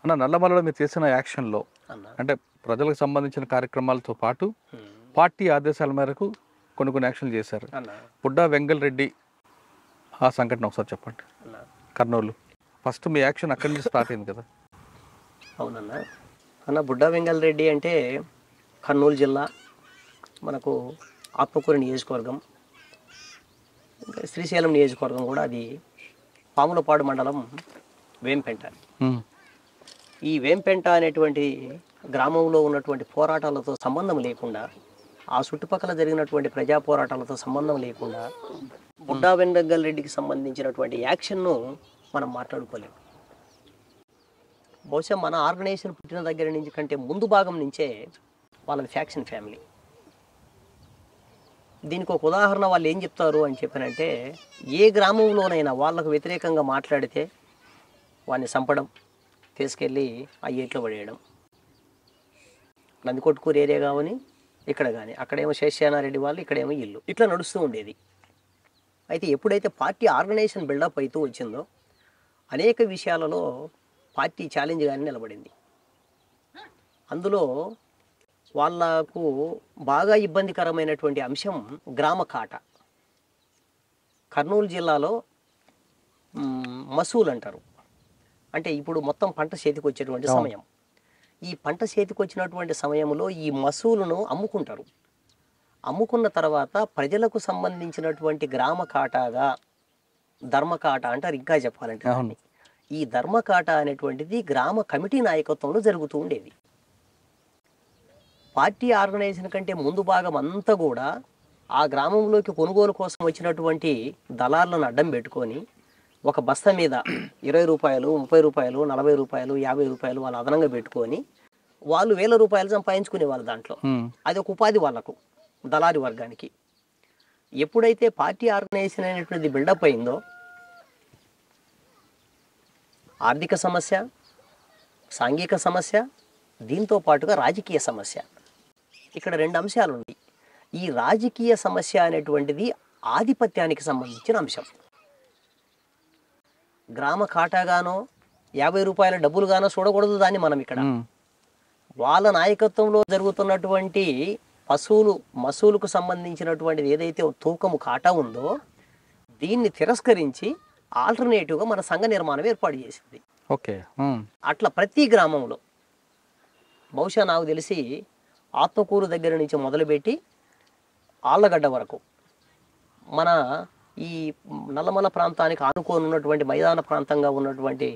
అన్న నల్లమలలో మీరు చేసిన యాక్షన్లో అన్న అంటే ప్రజలకు సంబంధించిన కార్యక్రమాలతో పాటు పార్టీ ఆదేశాల మేరకు కొన్ని యాక్షన్లు చేశారు. అన్న బుడ్డా వెంగల్ రెడ్డి ఆ సంఘటన ఒకసారి చెప్పండి. అన్న కర్నూలు ఫస్ట్ మీ యాక్షన్ అక్కడి నుంచి స్టార్ట్ అయింది కదా. అవునన్న. అన్న బుడ్డా వెంగల్ రెడ్డి అంటే కర్నూలు జిల్లా, మనకు ఆత్మకూరు నియోజకవర్గం, ఇంకా శ్రీశైలం నియోజకవర్గం కూడా, అది పాములపాడు మండలం వేంపెంట. ఈ వేంపెంట అనేటువంటి గ్రామంలో ఉన్నటువంటి పోరాటాలతో సంబంధం లేకుండా, ఆ చుట్టుపక్కల జరిగినటువంటి ప్రజా పోరాటాలతో సంబంధం లేకుండా బుడ్డా వెంగల్ రెడ్డికి సంబంధించినటువంటి యాక్షన్ను మనం మాట్లాడుకోలేము. బహుశా మన ఆర్గనైజేషన్ పుట్టిన దగ్గర నుంచి కంటే ముందు భాగం నుంచే వాళ్ళది ఫ్యాక్షన్ ఫ్యామిలీ. దీనికి ఒక ఉదాహరణ వాళ్ళు ఏం చెప్తారు అని చెప్పానంటే, ఏ గ్రామంలోనైనా వాళ్ళకు వ్యతిరేకంగా మాట్లాడితే వాడిని చంపడం, తీసుకెళ్ళి ఆ ఏట్లో పడేయడం. నందికొట్కూరు ఏరియా కావని ఇక్కడ కానీ, అక్కడేమో శేషానారెడ్డి వాళ్ళు, ఇక్కడేమో ఇల్లు, ఇట్లా నడుస్తూ ఉండేది. అయితే ఎప్పుడైతే పార్టీ ఆర్గనైజేషన్ బిల్డప్ అవుతూ వచ్చిందో, అనేక విషయాలలో పార్టీ ఛాలెంజ్గానే నిలబడింది. అందులో వాళ్ళకు బాగా ఇబ్బందికరమైనటువంటి అంశం గ్రామ కాట. కర్నూలు జిల్లాలో మసూలు అంటారు, అంటే ఇప్పుడు మొత్తం పంట చేతికి వచ్చేటువంటి సమయం. ఈ పంట చేతికి వచ్చినటువంటి సమయంలో ఈ మసూలును అమ్ముకుంటారు. అమ్ముకున్న తర్వాత ప్రజలకు సంబంధించినటువంటి గ్రామ కాటాగా ధర్మకాట అంటారు. ఇంకా చెప్పాలంటే ఈ ధర్మకాట అనేటువంటిది గ్రామ కమిటీ నాయకత్వంలో జరుగుతూ ఉండేది. పార్టీ ఆర్గనైజేషన్ కంటే ముందు భాగం అంతా కూడా ఆ గ్రామంలోకి కొనుగోలు కోసం వచ్చినటువంటి దళాలను అడ్డం పెట్టుకొని, ఒక బస్తా మీద 20 రూపాయలు, 30 రూపాయలు, 40 రూపాయలు, 50 రూపాయలు వాళ్ళు అదనంగా పెట్టుకొని వాళ్ళు 1000 రూపాయలు సంపాదించుకునే వాళ్ళు. దాంట్లో అది ఒక ఉపాధి వాళ్ళకు, దళారి వర్గానికి. ఎప్పుడైతే పార్టీ ఆర్గనైజేషన్ అనేటువంటిది బిల్డప్ అయిందో, ఆర్థిక సమస్య, సాంఘిక సమస్య, దీంతో పాటుగా రాజకీయ సమస్య, ఇక్కడ 2 అంశాలు ఉన్నాయి. ఈ రాజకీయ సమస్య అనేటువంటిది ఆధిపత్యానికి సంబంధించిన అంశం. గ్రామ కాటాగానో 50 రూపాయల డబ్బులుగానో చూడకూడదు దాన్ని మనం ఇక్కడ. వాళ్ళ నాయకత్వంలో జరుగుతున్నటువంటి మసూలుకు సంబంధించినటువంటిది ఏదైతే తూకము కాటా ఉందో, దీన్ని తిరస్కరించి ఆల్టర్నేటివ్గా మన సంఘ నిర్మాణం ఏర్పాటు చేసింది. ఓకే. అట్లా ప్రతి గ్రామంలో, బహుశా నాకు తెలిసి ఆత్మకూరు దగ్గర నుంచి మొదలుపెట్టి ఆళ్ళగడ్డ వరకు, మన ఈ నల్లమల ప్రాంతానికి ఆనుకొని ఉన్నటువంటి మైదాన ప్రాంతంగా ఉన్నటువంటి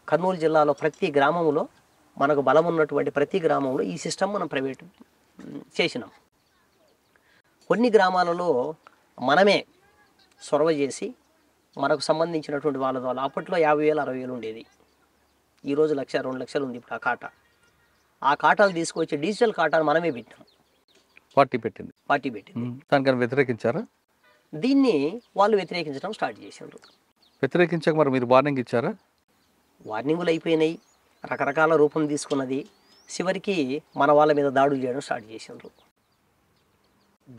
కర్నూలు జిల్లాలో ప్రతి గ్రామంలో, మనకు బలం ఉన్నటువంటి ప్రతి గ్రామంలో ఈ సిస్టమ్ మనం ప్రైవేట్ చేసినాం. కొన్ని గ్రామాలలో మనమే చొరవ చేసి మనకు సంబంధించినటువంటి వాళ్ళ ద్వారా, అప్పట్లో 50,000 60,000 ఉండేది, ఈరోజు 1,00,000 2 లక్షలు ఉంది ఇప్పుడు ఆ కాట. ఆ కాటాలు తీసుకొచ్చి డిజిటల్ కాటాను మనమే పెట్టాం. పార్టీ పెట్టింది. దానికన్నా వ్యతిరేకించారా? దీన్ని వాళ్ళు వ్యతిరేకించడం స్టార్ట్ చేశారు. వ్యతిరేకించాక మరి మీరు వార్నింగ్ ఇచ్చారా? వార్నింగులు అయిపోయినాయి, రకరకాల రూపం తీసుకున్నది. చివరికి మన వాళ్ళ మీద దాడులు చేయడం స్టార్ట్ చేశారు.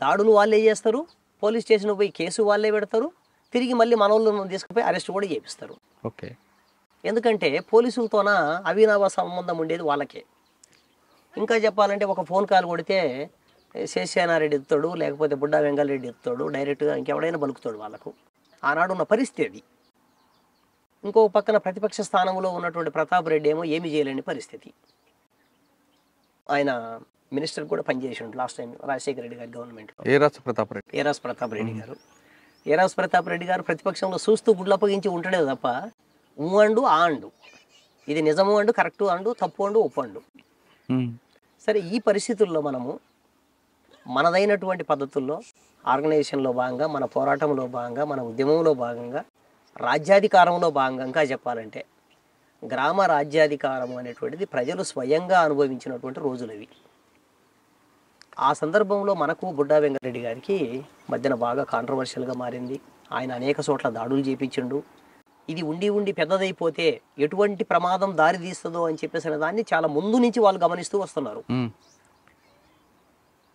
దాడులు వాళ్ళే చేస్తారు, పోలీస్ స్టేషన్ పోయి కేసు వాళ్ళే పెడతారు, తిరిగి మళ్ళీ మన వాళ్ళను తీసుకుపోయి అరెస్ట్ కూడా చేపిస్తారు. ఓకే. ఎందుకంటే పోలీసులతోన అవినాభ సంబంధం ఉండేది వాళ్ళకే. ఇంకా చెప్పాలంటే ఒక ఫోన్ కాల్ కొడితే శేషానారెడ్డి ఎత్తాడు, లేకపోతే బుడ్డా వెంగల్ రెడ్డి ఎత్తాడు, డైరెక్ట్గా ఇంకెవడైనా బలుకుతాడు వాళ్ళకు. ఆనాడు ఉన్న పరిస్థితి అది. ఇంకో పక్కన ప్రతిపక్ష స్థానంలో ఉన్నటువంటి ప్రతాప్ రెడ్డి ఏమో ఏమి చేయలేని పరిస్థితి. ఆయన మినిస్టర్ కూడా పనిచేసిండు లాస్ట్ టైం రాజశేఖర రెడ్డి గారి గవర్నమెంట్లో. ఏరాస్ ప్రతాప్ రెడ్డి గారు ప్రతిపక్షంలో చూస్తూ గుడ్లప్పగించి ఉంటాడే తప్ప అండు ఆ అండు, ఇది నిజము అండు, కరెక్టు అండు, తప్పు అండు, ఒప్పు అండు. సరే, ఈ పరిస్థితుల్లో మనము మనదైనటువంటి పద్ధతుల్లో ఆర్గనైజేషన్లో భాగంగా, మన పోరాటంలో భాగంగా, మన ఉద్యమంలో భాగంగా, రాజ్యాధికారంలో భాగంగా చెప్పాలంటే గ్రామ రాజ్యాధికారం అనేటువంటిది ప్రజలు స్వయంగా అనుభవించినటువంటి రోజులు ఇవి. ఆ సందర్భంలో మనకు బుడ్డా వెంగరెడ్డి గారికి మధ్యన బాగా కాంట్రవర్షియల్గా మారింది. ఆయన అనేక చోట్ల దాడులు చేపించిండు. ఇది ఉండి పెద్దదైపోతే ఎటువంటి ప్రమాదం దారి తీస్తుందో అని చెప్పేసిన దాన్ని చాలా ముందు నుంచి వాళ్ళు గమనిస్తూ వస్తున్నారు.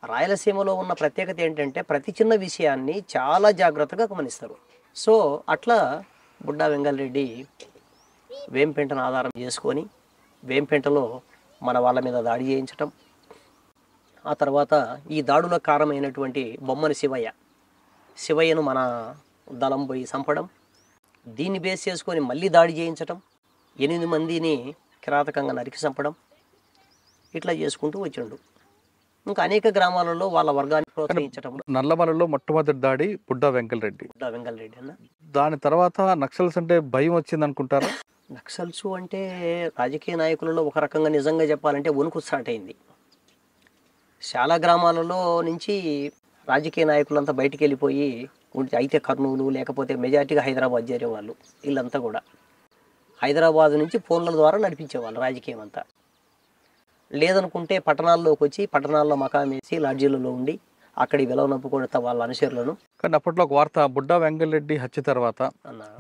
రాయలసీమలో ఉన్న ప్రత్యేకత ఏంటంటే ప్రతి చిన్న విషయాన్ని చాలా జాగ్రత్తగా గమనిస్తారు. సో అట్లా బుడ్డా వెంగల్ రెడ్డి వేంపెంటను ఆధారం చేసుకొని వేంపెంటలో మన వాళ్ళ మీద దాడి చేయించటం, ఆ తర్వాత ఈ దాడులకు కారణమైనటువంటి బొమ్మని శివయ్యను మన దళం పోయి చంపడం, దీన్ని బేస్ చేసుకొని మళ్ళీ దాడి చేయించటం, 8 మందిని కిరాతకంగా నరికి చంపడం, ఇట్లా చేసుకుంటూ వచ్చిండు. ఇంకా అనేక గ్రామాలలో వాళ్ళ వర్గాన్ని ప్రోత్సహించడం. నల్లమలలో మొట్టమొదటి దాడి బుడ్డా వెంకటరెడ్డి. వెంకటరెడ్డి అన్న. దాని తర్వాత నక్సల్స్ అంటే భయం వచ్చింది అనుకుంటారా? నక్సల్స్ అంటే రాజకీయ నాయకులలో ఒక రకంగా నిజంగా చెప్పాలంటే వణుకు స్టార్ట్ అయింది. చాలా గ్రామాలలో నుంచి రాజకీయ నాయకులంతా బయటికి వెళ్ళిపోయి అయితే కర్నూలు లేకపోతే మెజార్టీగా హైదరాబాద్ చేరేవాళ్ళు. వీళ్ళంతా కూడా హైదరాబాద్ నుంచి ఫోన్ల ద్వారా నడిపించేవాళ్ళు రాజకీయం అంతా. లేదనుకుంటే పట్టణాల్లోకి వచ్చి పట్టణాల్లో మకాం వేసి లాడ్జీలలో ఉండి అక్కడి విలవనొప్పుకొడతా వాళ్ళ అనుచరులను. కానీ అప్పట్లో ఒక వార్త, బుడ్డా వెంకటరెడ్డి హత్య తర్వాత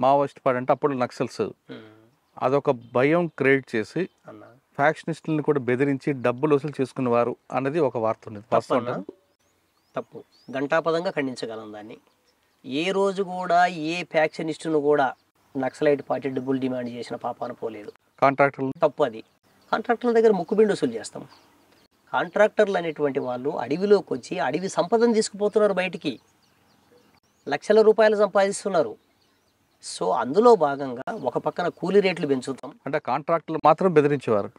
మావోయిస్ట్ పార్టీ అంటే అప్పుడు నక్సల్స్ అదొక భయం క్రియేట్ చేసి ఫ్యాక్షనిస్టులను కూడా బెదిరించి డబ్బులు వసూలు చేసుకునేవారు అనేది ఒక వార్త ఉంది. తప్పు, ఘంటాపదంగా ఖండించగలం దాన్ని. ఏ రోజు కూడా ఏ ఫ్యాక్షనిస్టును కూడా నక్సలైట్ పార్టీ డబ్బులు డిమాండ్ చేసిన పాపాన పోలేదు. కాంట్రాక్టర్లు తప్పు. అది కాంట్రాక్టర్ల దగ్గర ముక్కుబిండి వసూలు చేస్తాం. కాంట్రాక్టర్లు అనేటువంటి వాళ్ళు అడవిలోకి వచ్చి అడవి సంపదను తీసుకుపోతున్నారు, బయటికి లక్షల రూపాయలు సంపాదిస్తున్నారు. సో అందులో భాగంగా ఒక పక్కన కూలీ రేట్లు పెంచుతాం అంటే కాంట్రాక్టర్లు మాత్రం బెదిరించేవారు.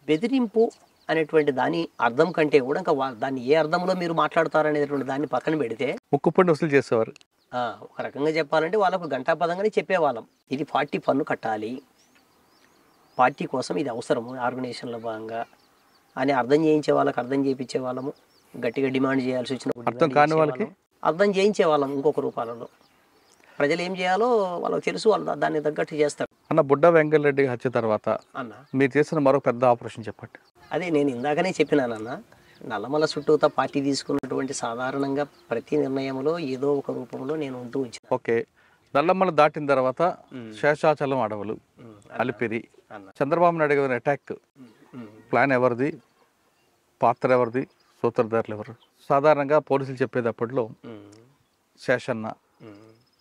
బెదిరింపు అనేటువంటి దాని అర్థం కంటే కూడా ఇంకా దాన్ని ఏ అర్థంలో మీరు మాట్లాడతారనేటువంటి దాన్ని పక్కన పెడితే ముక్కుపండి వసూలు చేసేవారు. ఒక రకంగా చెప్పాలంటే వాళ్ళకు ఘంటాపదంగానే చెప్పేవాళ్ళం, ఇది పార్టీ పన్ను కట్టాలి, పార్టీ కోసం ఇది అవసరము ఆర్గనైజేషన్లో భాగంగా అని అర్థం చేయించే వాళ్ళకి అర్థం చేయించే వాళ్ళము. గట్టిగా డిమాండ్ చేయాల్సి వచ్చిన అర్థం కాని వాళ్ళకి అర్థం చేయించే వాళ్ళం. ఇంకొక రూపాలలో ప్రజలు ఏం చేయాలో వాళ్ళకి తెలుసు, వాళ్ళు దాన్ని తగ్గట్టు చేస్తారు. అన్న, బుడ్డా వెంకటరెడ్డి హత్య తర్వాత మీరు చేసిన మరో పెద్ద ఆపరేషన్ చెప్పండి. అదే నేను ఇందాకనే చెప్పినానన్న, నల్లమల చుట్టూతా పార్టీ తీసుకున్నటువంటి సాధారణంగా ప్రతి నిర్ణయంలో ఏదో ఒక రూపంలో నేను ఉంటూ వచ్చాను. ఓకే, నల్లమల దాటిన తర్వాత శేషాచలం అడవులు, అలిపిరి, చంద్రబాబు నాయుడు గారి అటాక్ ప్లాన్ ఎవరిది, పాత్ర ఎవరిది, సూత్రధారులు ఎవరు? సాధారణంగా పోలీసులు చెప్పేది అప్పట్లో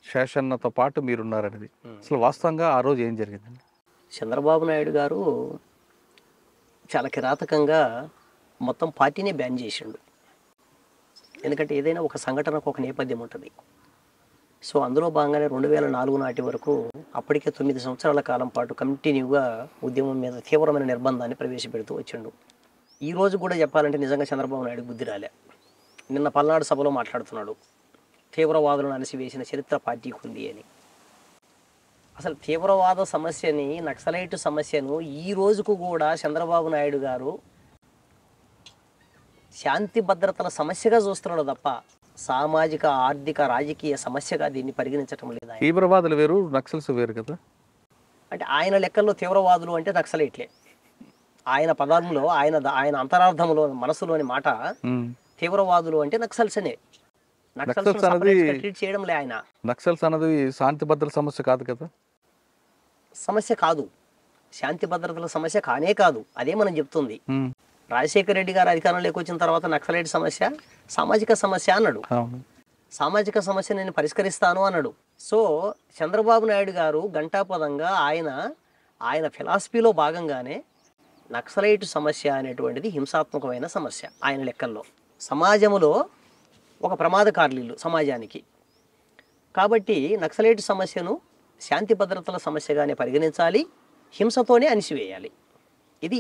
శేషన్నతో పాటు మీరున్నారనేది. అసలు వాస్తవంగా ఆ రోజు ఏం జరిగిందండి? చంద్రబాబు నాయుడు గారు చాలా కిరాతకంగా మొత్తం పార్టీనే బ్యాన్ చేసిండు. ఎందుకంటే ఏదైనా ఒక సంఘటనకు ఒక నేపథ్యం ఉంటుంది. సో అందులో భాగంగానే 2004 నాటి వరకు అప్పటికే 9 సంవత్సరాల కాలం పాటు కంటిన్యూగా ఉద్యమం మీద తీవ్రమైన నిర్బంధాన్ని ప్రవేశపెడుతూ వచ్చిండు. ఈ రోజు కూడా చెప్పాలంటే నిజంగా చంద్రబాబు నాయుడు బుద్ధి రాలే. నిన్న పల్నాడు సభలో మాట్లాడుతున్నాడు, తీవ్రవాదులను అణిసివేసిన చరిత్ర పార్టీకి ఉంది అని. అసలు తీవ్రవాద సమస్యని, నక్సలైట్ సమస్యను ఈ రోజుకు కూడా చంద్రబాబు నాయుడు గారు శాంతి భద్రతల సమస్యగా చూస్తున్నాడు తప్ప సామాజిక, ఆర్థిక, రాజకీయ సమస్యగా దీన్ని పరిగణించడం లేదా. తీవ్రవాదులు వేరు, నక్సల్స్ వేరు కదా. అంటే ఆయన లెక్కల్లో తీవ్రవాదులు అంటే నక్సలైట్లే. ఆయన పదాలలో, ఆయన అంతరార్థంలో, మనసులోని మాట తీవ్రవాదులు అంటే నక్సల్స్ అనే. నక్సల్స్ అనేది ట్రీట్ చేయడంలే ఆయన. నక్సల్స్ అనేది శాంతి భద్రతల సమస్య కాదు కదా. సమస్య కాదు, శాంతి భద్రతల సమస్య కానే కాదు. అదే మనం చెప్తుంది. రాజశేఖర రెడ్డి గారు అధికారంలోకి వచ్చిన తర్వాత నక్సలైట్ సమస్య సామాజిక సమస్య అన్నాడు. సామాజిక సమస్య నేను పరిష్కరిస్తాను అన్నాడు. సో చంద్రబాబు నాయుడు గారు ఘంటాపదంగా ఆయన ఫిలాసఫీలో భాగంగానే నక్సలైట్ సమస్య అనేటువంటిది హింసాత్మకమైన సమస్య ఆయన లెక్కల్లో. సమాజంలో ఒక ప్రమాదకారులు సమాజానికి. కాబట్టి నక్సలైట్ సమస్యను శాంతి భద్రతల సమస్యగానే పరిగణించాలి, హింసతోనే అణిసివేయాలి. ఇది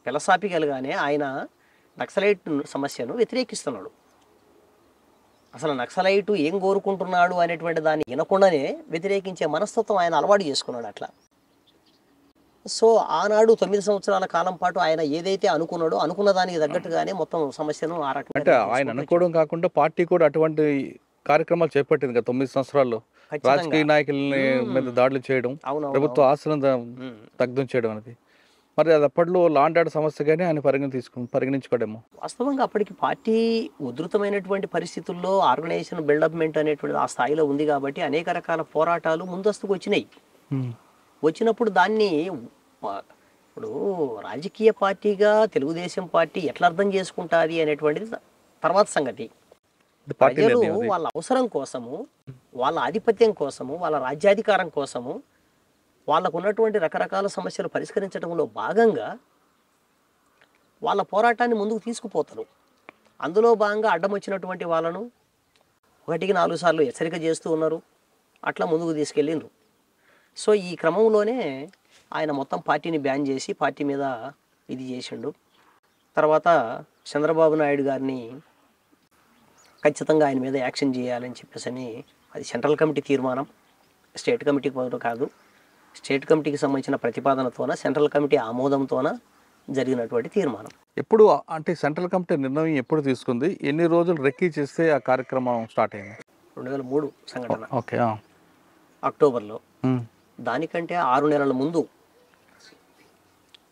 ఫిలాసాఫికల్గానే ఆయన నక్సలైట్ సమస్యను వ్యతిరేకిస్తున్నాడు. అసలు నక్సలైటు ఏం కోరుకుంటున్నాడు అనేటువంటి దాన్ని వినకుండానే వ్యతిరేకించే మనస్తత్వం ఆయన అలవాటు చేసుకున్నాడు అట్లా. సో ఆనాడు 9 సంవత్సరాల కాలం పాటు ఆయన ఏదైతే అనుకున్నాడో అనుకున్న దానికి తగ్గట్టుగానే మొత్తం సమస్యను ఆ రకంగా అంటే ఆయన అనుకోవడం కాకుండా పార్టీ కూడా అటువంటి కార్యక్రమాలు చేపట్టింది కదా 9 సంవత్సరాల్లో. రాజకీయ నాయకులని మీద దాడులు చేయడం, ప్రభుత్వ ఆస్తులను దగ్ధం చేయడం అనేది. మరి అది అప్పట్లో లాండ్ ఆర్డర్ సమస్యగానే ఆయన పరిగణించుకోవడము. వాస్తవంగా అప్పటికి పార్టీ ఉధృతమైనటువంటి పరిస్థితుల్లో ఆర్గనైజేషన్ బిల్డప్మెంట్ అనేటువంటి ఆ స్థాయిలో ఉంది కాబట్టి అనేక రకాల పోరాటాలు ముందస్తుకు వచ్చినాయి. వచ్చినప్పుడు దాన్ని ఇప్పుడు రాజకీయ పార్టీగా తెలుగుదేశం పార్టీ ఎట్లా అర్థం చేసుకుంటుంది అనేటువంటిది తర్వాత సంగతి. ప్రజలు వాళ్ళ అవసరం కోసము, వాళ్ళ ఆధిపత్యం కోసము, వాళ్ళ రాజ్యాధికారం కోసము వాళ్ళకు ఉన్నటువంటి రకరకాల సమస్యలు పరిష్కరించడంలో భాగంగా వాళ్ళ పోరాటాన్ని ముందుకు తీసుకుపోతారు. అందులో భాగంగా అడ్డం వచ్చినటువంటి వాళ్ళను 1కి 4 సార్లు హెచ్చరిక చేస్తూ ఉన్నారు, అట్లా ముందుకు తీసుకెళ్ళిండ్రు. సో ఈ క్రమంలోనే ఆయన మొత్తం పార్టీని బ్యాన్ చేసి పార్టీ మీద ఇది చేసిండు. తర్వాత చంద్రబాబు నాయుడు గారిని ఖచ్చితంగా ఆయన మీద యాక్షన్ చేయాలని చెప్పేసి అని, అది సెంట్రల్ కమిటీ తీర్మానం, స్టేట్ కమిటీ కాదు, స్టేట్ కమిటీకి సంబంధించిన ప్రతిపాదనతోన సెంట్రల్ కమిటీ ఆమోదంతోన జరిగినటువంటి తీర్మానం. ఎప్పుడు అంటే సెంట్రల్ కమిటీ నిర్ణయం ఎప్పుడు తీసుకుంది, ఎన్ని రోజులు రెక్కీ చేస్తే ఆ కార్యక్రమం స్టార్ట్ అయింది? 2003 సంఘటన, ఓకే, అక్టోబర్లో. దానికంటే 6 నెలల ముందు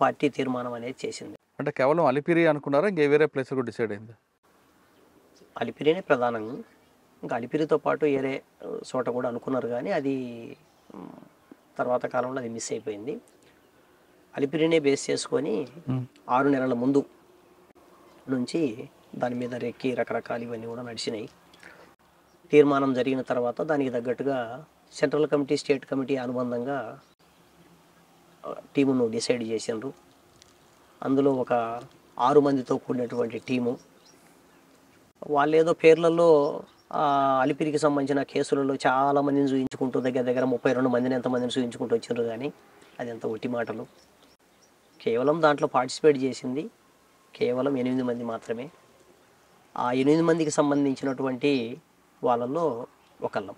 పార్టీ తీర్మానం అనేది చేసింది. అంటే కేవలం అలిపిరి అనుకున్నారా, ఇంకే వేరే ప్లేస్ కూడా డిసైడ్ అయింది? అలిపిరినే ప్రధానం, ఇంకా అలిపిరితో పాటు వేరే చోట కూడా అనుకున్నారు, కానీ అది తర్వాత కాలంలో అది మిస్ అయిపోయింది. అలిపిరినే బేస్ చేసుకొని 6 నెలల ముందు నుంచి దాని మీద రెక్కి రకరకాలు ఇవన్నీ కూడా నడిచినాయి. తీర్మానం జరిగిన తర్వాత దానికి తగ్గట్టుగా సెంట్రల్ కమిటీ స్టేట్ కమిటీ అనుబంధంగా టీమును డిసైడ్ చేసిండ్రు. అందులో ఒక 6 మందితో కూడినటువంటి టీము. వాళ్ళు ఏదో పేర్లలో అలిపిరికి సంబంధించిన కేసులలో చాలా మందిని చూయించుకుంటూ దగ్గర దగ్గర 32 మందిని ఎంతమందిని చూయించుకుంటూ వచ్చిండ్రు, కానీ అది ఎంత ఒట్టి మాటలు. కేవలం దాంట్లో పార్టిసిపేట్ చేసింది కేవలం 8 మంది మాత్రమే. ఆ 8 మందికి సంబంధించినటువంటి వాళ్ళల్లో ఒకళ్ళం.